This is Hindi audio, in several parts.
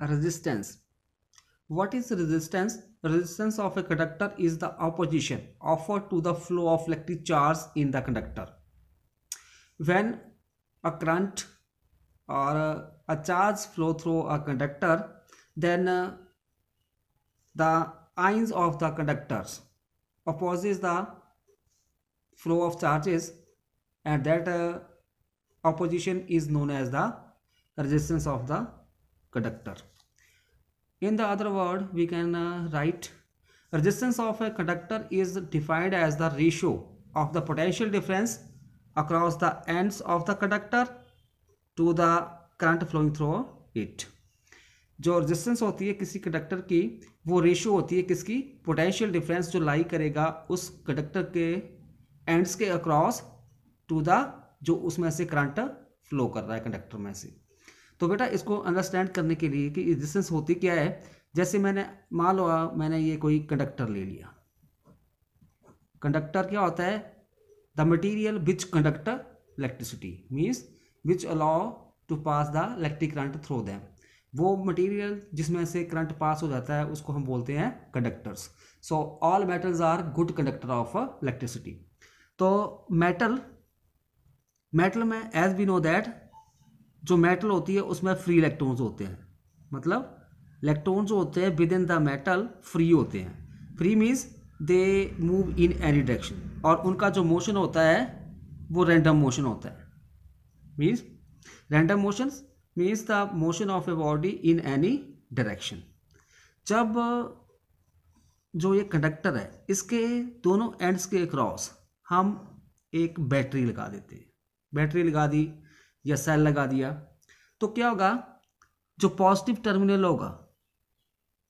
Resistance. What is resistance? Resistance of a conductor is the opposition offered to the flow of electric charge in the conductor. When a current or a charge flow through a conductor, then the ions of the conductors opposes the flow of charges, and that opposition is known as the resistance of the conductor. In the other word, we can write resistance of a conductor is defined as the ratio of the potential difference across the ends of the conductor to the current flowing through it. जो रेजिस्टेंस होती है किसी कंडक्टर की, वो रेशियो होती है किसकी? पोटेंशियल डिफरेंस जो लाई करेगा उस कंडक्टर के एंड्स के अक्रॉस टू द जो उसमें से करंट फ्लो कर रहा है कंडक्टर में से। तो बेटा इसको अंडरस्टैंड करने के लिए कि रेजिस्टेंस होती क्या है, जैसे मैंने मान लो मैंने ये कोई कंडक्टर ले लिया। कंडक्टर क्या होता है? The material which conductor electricity means which allow to pass the electric current through them. वो मटेरियल जिसमें से करंट पास हो जाता है उसको हम बोलते हैं conductors. So all metals are good conductor of electricity. तो मेटल में एज वी नो दैट जो मेटल होती है उसमें फ्री इलेक्ट्रॉन्स होते हैं, मतलब इलेक्ट्रॉन्स जो होते हैं with in the metal free होते हैं। Free means they move in any direction, और उनका जो मोशन होता है वो रैंडम मोशन होता है। Means random motions means the motion of a body in any direction. जब जो ये कंडक्टर है इसके दोनों एंड्स के अक्रॉस हम एक बैटरी लगा देते हैं, बैटरी लगा दी या सेल लगा दिया, तो क्या होगा? जो पॉजिटिव टर्मिनल होगा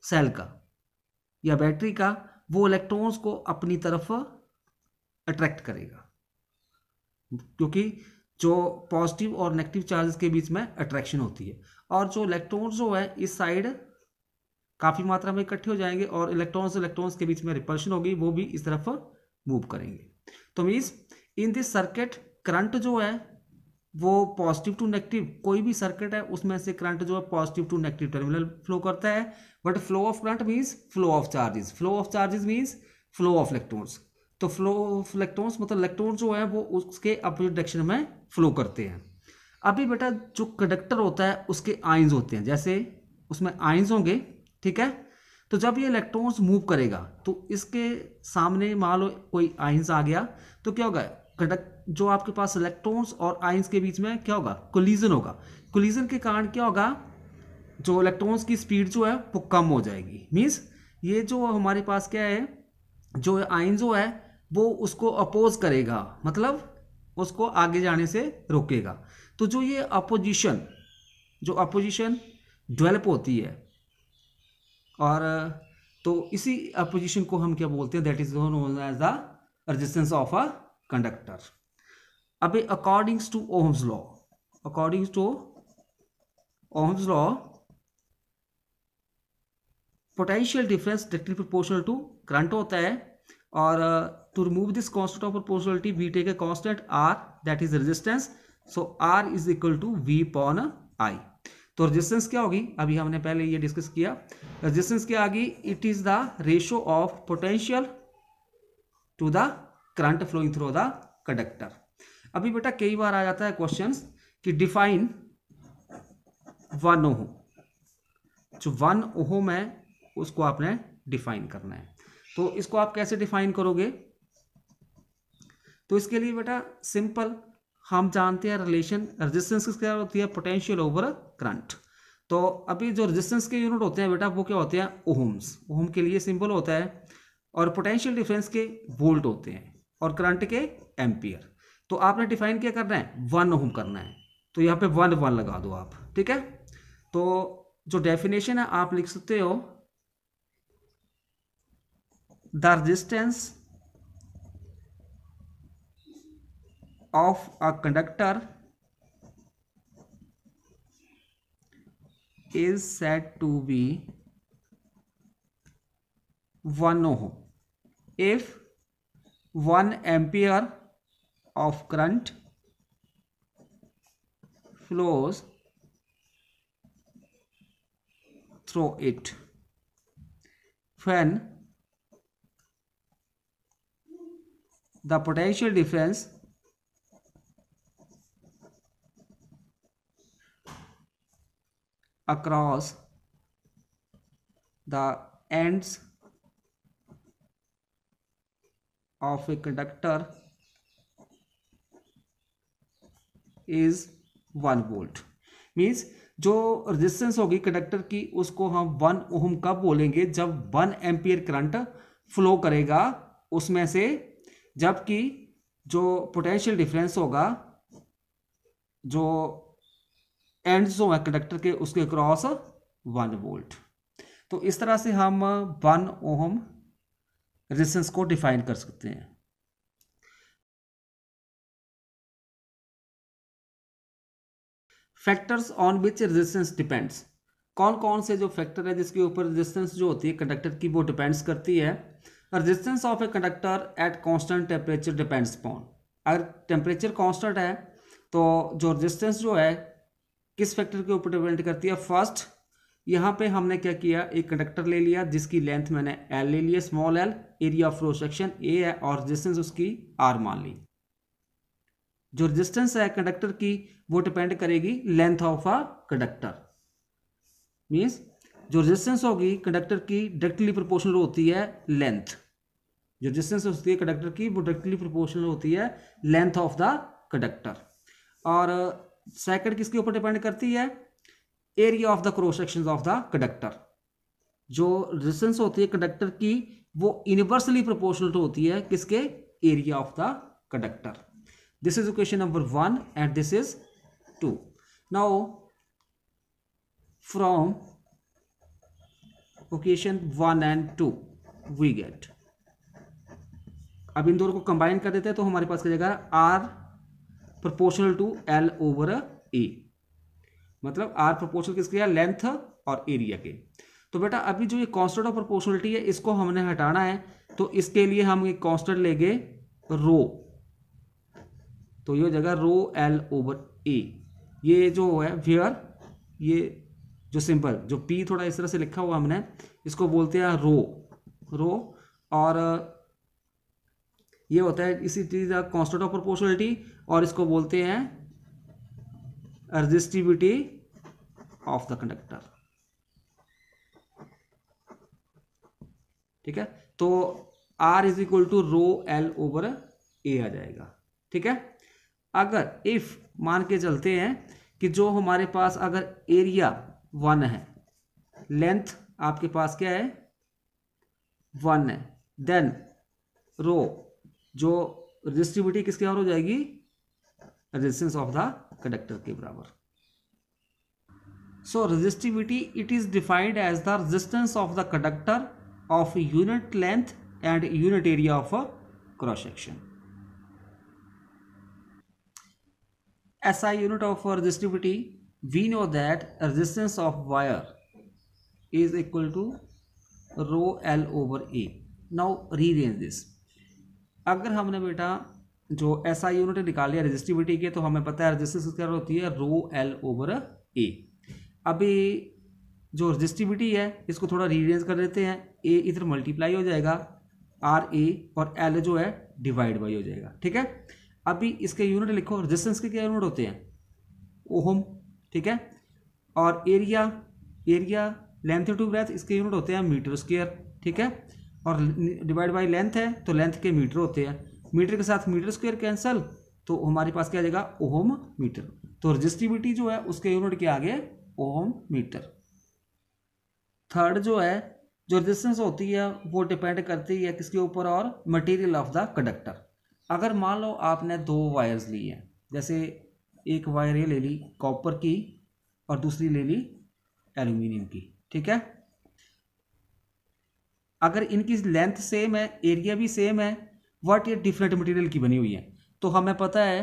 सेल का या बैटरी का, वो इलेक्ट्रॉन्स को अपनी तरफ अट्रैक्ट करेगा, क्योंकि जो पॉजिटिव और नेगेटिव चार्जेस के बीच में अट्रैक्शन होती है। और जो इलेक्ट्रॉन्स जो है इस साइड काफ़ी मात्रा में इकट्ठे हो जाएंगे और इलेक्ट्रॉन्स के बीच में रिपल्शन होगी, वो भी इस तरफ मूव करेंगे। तो means in this circuit current जो है वो पॉजिटिव टू नेगेटिव, कोई भी सर्किट है उसमें से करंट जो है positive to negative terminal flow करता है। But flow of current means flow of charges, flow of charges means flow of electrons. तो फ्लो ऑफ इलेक्ट्रॉन्स मतलब इलेक्ट्रॉन्स जो है वो उसके अपोजिट डायरेक्शन में फ्लो करते हैं। अभी बेटा जो कंडक्टर होता है उसके आयंस होते हैं, जैसे उसमें आयंस होंगे, ठीक है। तो जब ये इलेक्ट्रॉन्स मूव करेगा तो इसके सामने मान लो कोई आयंस आ गया, तो क्या होगा? जो आपके पास इलेक्ट्रॉन्स और आयंस के बीच में क्या होगा? कोलिजन होगा। कोलिजन के कारण क्या होगा? जो इलेक्ट्रॉन्स की स्पीड जो है वो कम हो जाएगी। मीन्स ये जो हमारे पास क्या है, जो आयन जो है वो उसको अपोज करेगा, मतलब उसको आगे जाने से रोकेगा। तो जो ये अपोजिशन डेवलप होती है, और तो इसी अपोजिशन को हम क्या बोलते हैं? That is known as the resistance of a conductor. अभी accordings to Ohm's law potential difference directly proportional to current होता है, और to remove this constant of proportionality we take a constant R, that is resistance. So R is equal to V upon I. तो रेजिस्टेंस क्या होगी? अभी हमने पहले ये डिस्कस किया। रेजिस्टेंस क्या आगी? It is the ratio of potential to the current flowing through the conductor. अभी बेटा कई बार आ जाता है क्वेश्चन कि डिफाइन 1 ओम। जो 1 ओम है उसको आपने डिफाइन करना है। तो इसको आप कैसे डिफाइन करोगे? तो इसके लिए बेटा सिंपल, हम जानते हैं रिलेशन रेजिस्टेंस क्या होती है? Potential over current. तो अभी जो रेजिस्टेंस के यूनिट होते हैं बेटा वो क्या होते हैं? ओम्स। ओम के लिए सिंबल होता है, और पोटेंशियल डिफरेंस के वोल्ट होते हैं, और करंट के एम्पियर। तो आपने डिफाइन क्या करना है? 1 ओम करना है। तो यहाँ पे 1 लगा दो आप, ठीक है। तो जो डेफिनेशन है आप लिख सकते हो, the resistance of a conductor is said to be 1 ohm if 1 ampere of current flows through it when the potential difference across the ends of a conductor is 1 volt. Means जो रेजिस्टेंस होगी कंडक्टर की उसको हम 1 ओम कब बोलेंगे, जब 1 एम्पियर करंट फ्लो करेगा उसमें से, जबकि जो पोटेंशियल डिफरेंस होगा जो एंड्स जो है कंडक्टर के उसके क्रॉस 1 वोल्ट। तो इस तरह से हम 1 ओम रेजिस्टेंस को डिफाइन कर सकते हैं। Factors on which resistance depends, कौन कौन से जो फैक्टर है जिसके ऊपर रेजिस्टेंस जो होती है कंडक्टर की वो डिपेंड्स करती है। Resistance of a conductor at constant temperature depends upon, अगर टेम्परेचर कांस्टेंट है तो जो रेजिस्टेंस जो है किस फैक्टर के ऊपर डिपेंड करती है। फर्स्ट यहाँ पे हमने क्या किया, एक कंडक्टर ले लिया जिसकी लेंथ मैंने एल ले लिया, small L, area of cross section A है और रेजिस्टेंस उसकी आर मान ली। जो रेजिस्टेंस है कंडक्टर की वो डिपेंड करेगी length of a conductor. Means जो रेजिस्टेंस होगी कंडक्टर की डायरेक्टली प्रोपोर्शनल होती है लेंथ, जो रेजिस्टेंस होती है कंडक्टर की वो डायरेक्टली प्रोपोर्शनल होती है लेंथ ऑफ द कंडक्टर। और सेकंड किसके ऊपर डिपेंड करती है, area of the cross section of the conductor. जो रेजिस्टेंस होती है कंडक्टर की वो इनवर्सली प्रोपोर्शनल होती है किसके, area of the conductor. This is equation number 1 and this is 2. Now from equation 1 and 2 we get, अब इन दोनों को कंबाइन कर देते हैं तो हमारे पास क्या जाएगा, R proportional to L over A, मतलब R प्रोपोर्शनल किसके है, लेंथ और एरिया के। तो बेटा अभी जो ये कांस्टेंट ऑफ प्रोपोर्शनलिटी है इसको हमने हटाना है, तो इसके लिए हम एक कांस्टेंट लेंगे रो, तो ये हो जाएगा रो एल ओवर ए। ये जो है वेयर, ये जो सिंबल जो पी थोड़ा इस तरह से लिखा हुआ हमने, इसको बोलते हैं रो। और ये होता है इसी चीज कांस्टेंट ऑफ प्रोपोर्शनलिटी, और इसको बोलते हैं रेजिस्टिविटी ऑफ द कंडक्टर। ठीक है, तो R is equal to rho L over A आ जाएगा। ठीक है, अगर इफ मान के चलते हैं कि जो हमारे पास अगर एरिया 1 है, लेंथ आपके पास क्या है 1 है, देन रो जो रेजिस्टिविटी किसके बराबर हो जाएगी, रेजिस्टेंस ऑफ द कंडक्टर के बराबर। So resistivity it is defined as the resistance of the conductor of unit length and unit area of cross section. SI unit of resistivity, we know that resistance of wire is equal to rho L over A. Now rearrange this. अगर हमने बेटा जो SI यूनिट निकाल लिया रेजिस्टिविटी के, तो हमें पता है रेजिस्टेंस क्या होती है, रो L ओवर A। अभी जो रेजिस्टिविटी है इसको थोड़ा रीअरेंज कर देते हैं, A इधर मल्टीप्लाई हो जाएगा RA और L जो है डिवाइड बाई हो जाएगा। ठीक है, अभी इसके यूनिट लिखो, रेजिस्टेंस के क्या यूनिट होते हैं, ओम। ठीक है, और एरिया लेंथ टू ब्रेथ इसके यूनिट होते हैं मीटर स्क्वायर। ठीक है, और डिवाइड बाय लेंथ है तो लेंथ के मीटर होते हैं, मीटर के साथ मीटर स्क्वायर कैंसल, तो हमारे पास क्या आ जाएगा ओम मीटर। तो रेजिस्टिविटी जो है उसके यूनिट के आगे ओम मीटर। थर्ड जो है जो रेजिस्टेंस होती है वो डिपेंड करती है किसके ऊपर, और मटेरियल ऑफ द कंडक्टर। अगर मान लो आपने 2 वायर्स ली हैं, जैसे एक वायर ये ले ली कॉपर की और दूसरी ले ली एल्यूमिनियम की। ठीक है, अगर इनकी लेंथ सेम है, एरिया भी सेम है, बट ये डिफरेंट मटेरियल की बनी हुई है, तो हमें पता है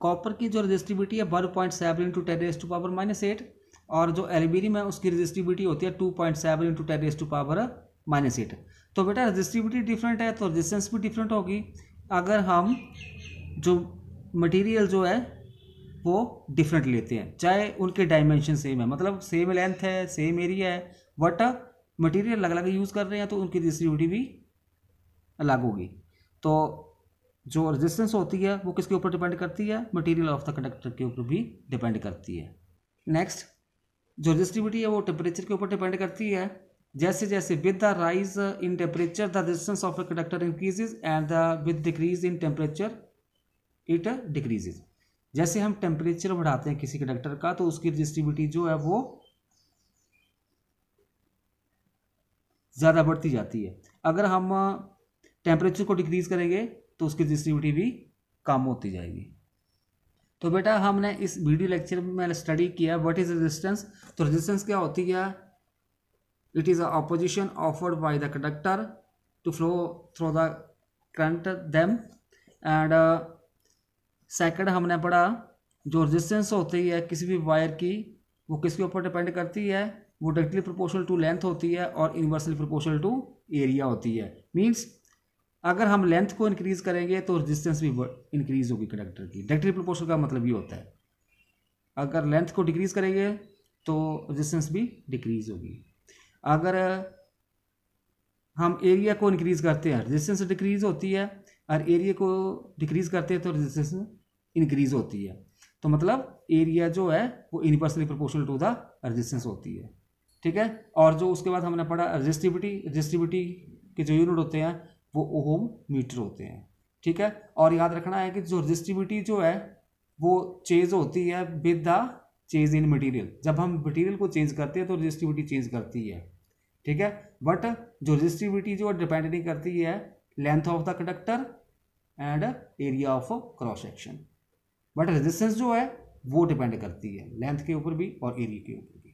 कॉपर की जो रेजिस्टिविटी है 1.7 इंटू 10⁻⁻8 और जो एल्यूमिनियम है उसकी रेजिस्टिविटी होती है 2.7 इंटू 10⁻⁻8। तो बेटा रेजिस्टिविटी डिफरेंट है तो रेजिस्टेंस भी डिफरेंट होगी। अगर हम जो मटेरियल जो है वो डिफरेंट लेते हैं, चाहे उनके डायमेंशन सेम है, मतलब सेम लेंथ है, सेम एरिया है, बट मटेरियल अलग अलग यूज़ कर रहे हैं तो उनकी रेजिस्टिविटी भी अलग होगी। तो जो रेजिस्टेंस होती है वो किसके ऊपर डिपेंड करती है, मटेरियल ऑफ द कंडक्टर के ऊपर भी डिपेंड करती है। नेक्स्ट, जो रेजिस्टिविटी है वो टेम्परेचर के ऊपर डिपेंड करती है। जैसे जैसे with the rise in temperature the resistance of the conductor increases and the with decrease in temperature it decreases. जैसे हम टेम्परेचर बढ़ाते हैं किसी कंडक्टर का तो उसकी रेजिस्टिविटी जो है वो ज़्यादा बढ़ती जाती है। अगर हम टेम्परेचर को डिक्रीज करेंगे तो उसकी रेजिस्टिविटी भी कम होती जाएगी। तो बेटा हमने इस वीडियो लेक्चर में स्टडी किया व्हाट इज रेजिस्टेंस। तो रेजिस्टेंस क्या होती है, it is a opposition offered by the conductor to flow through the current them. And second हमने पढ़ा जो रेजिस्टेंस होती है किसी भी वायर की वो किसके ऊपर डिपेंड करती है, वो डायरेक्टली प्रोपोर्शनल टू लेंथ होती है और इन्वर्सली प्रोपोर्शनल टू एरिया होती है। मींस अगर हम लेंथ को इंक्रीज करेंगे तो रेजिस्टेंस भी इंक्रीज होगी कंडक्टर की। डायरेक्टली प्रोपोर्शनल का मतलब ये होता है, अगर लेंथ को डिक्रीज करेंगे तो रेजिस्टेंस भी डिक्रीज होगी। अगर हम एरिया को इंक्रीज करते हैं रेजिस्टेंस डिक्रीज होती है, और एरिया को डिक्रीज करते हैं तो रेजिस्टेंस इंक्रीज होती है। तो मतलब एरिया जो है वो inversely proportional to the resistance होती है, ठीक है। और जो उसके बाद हमने पढ़ा रेजिस्टिविटी के जो यूनिट होते हैं वो ओम मीटर होते हैं, ठीक है। और याद रखना है कि जो रेजिस्टिविटी जो है वो चेंज होती है with the change in material. जब हम मटेरियल को चेंज करते हैं तो रेजिस्टिविटी चेंज करती है, ठीक है। बट जो रेजिस्टिविटी जो डिपेंड नहीं करती है length of the conductor and area of cross section, but resistance जो है वो डिपेंड करती है लेंथ के ऊपर भी और एरिया के ऊपर भी।